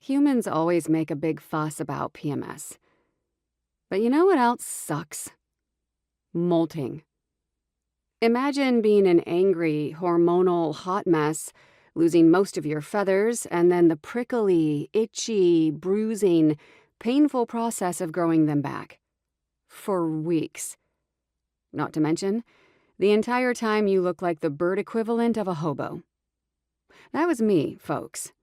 Humans always make a big fuss about PMS. But you know what else sucks? Molting. Imagine being an angry, hormonal hot mess, losing most of your feathers, and then the prickly, itchy, bruising, painful process of growing them back. For weeks. Not to mention, the entire time you look like the bird equivalent of a hobo. That was me, folks.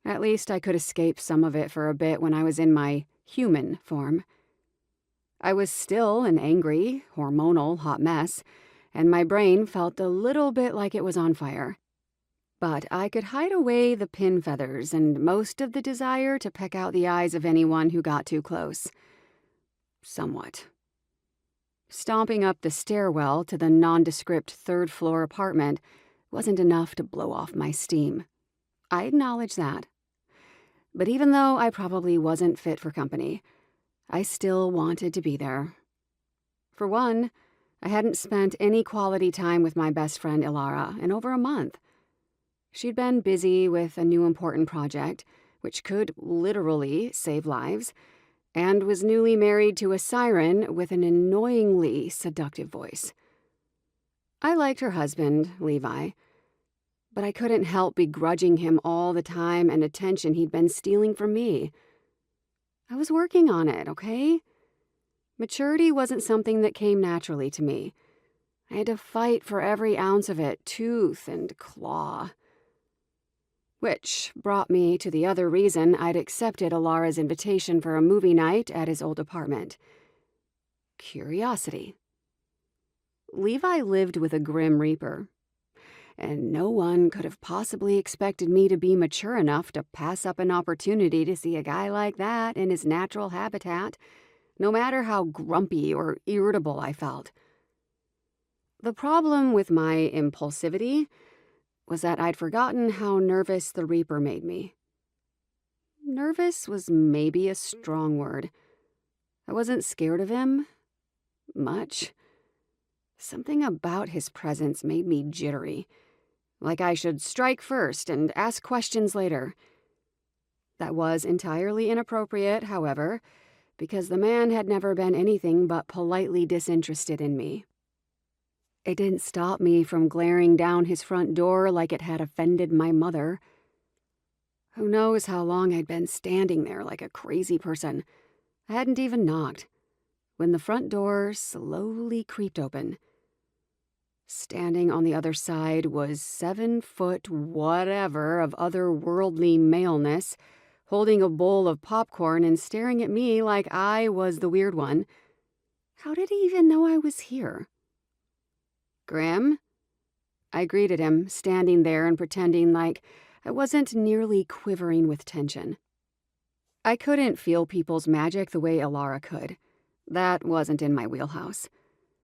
At least I could escape some of it for a bit when I was in my human form. I was still an angry, hormonal hot mess, and my brain felt a little bit like it was on fire. But I could hide away the pin feathers and most of the desire to peck out the eyes of anyone who got too close. Somewhat. Stomping up the stairwell to the nondescript third-floor apartment wasn't enough to blow off my steam. I acknowledge that. But even though I probably wasn't fit for company, I still wanted to be there. For one, I hadn't spent any quality time with my best friend Ilara in over a month. She'd been busy with a new important project, which could literally save lives, and was newly married to a siren with an annoyingly seductive voice. I liked her husband, Levi, but I couldn't help begrudging him all the time and attention he'd been stealing from me. I was working on it, okay? Maturity wasn't something that came naturally to me. I had to fight for every ounce of it, tooth and claw. Which brought me to the other reason I'd accepted Alara's invitation for a movie night at his old apartment. Curiosity. Levi lived with a Grim Reaper, and no one could have possibly expected me to be mature enough to pass up an opportunity to see a guy like that in his natural habitat, no matter how grumpy or irritable I felt. The problem with my impulsivity was that I'd forgotten how nervous the Reaper made me. Nervous was maybe a strong word. I wasn't scared of him. Much. Something about his presence made me jittery, like I should strike first and ask questions later. That was entirely inappropriate, however, because the man had never been anything but politely disinterested in me. It didn't stop me from glaring down his front door like it had offended my mother. Who knows how long I'd been standing there like a crazy person. I hadn't even knocked, when the front door slowly creaked open. Standing on the other side was 7-foot whatever of otherworldly maleness, holding a bowl of popcorn and staring at me like I was the weird one. How did he even know I was here? Grim? I greeted him, standing there and pretending like I wasn't nearly quivering with tension. I couldn't feel people's magic the way Ilara could. That wasn't in my wheelhouse.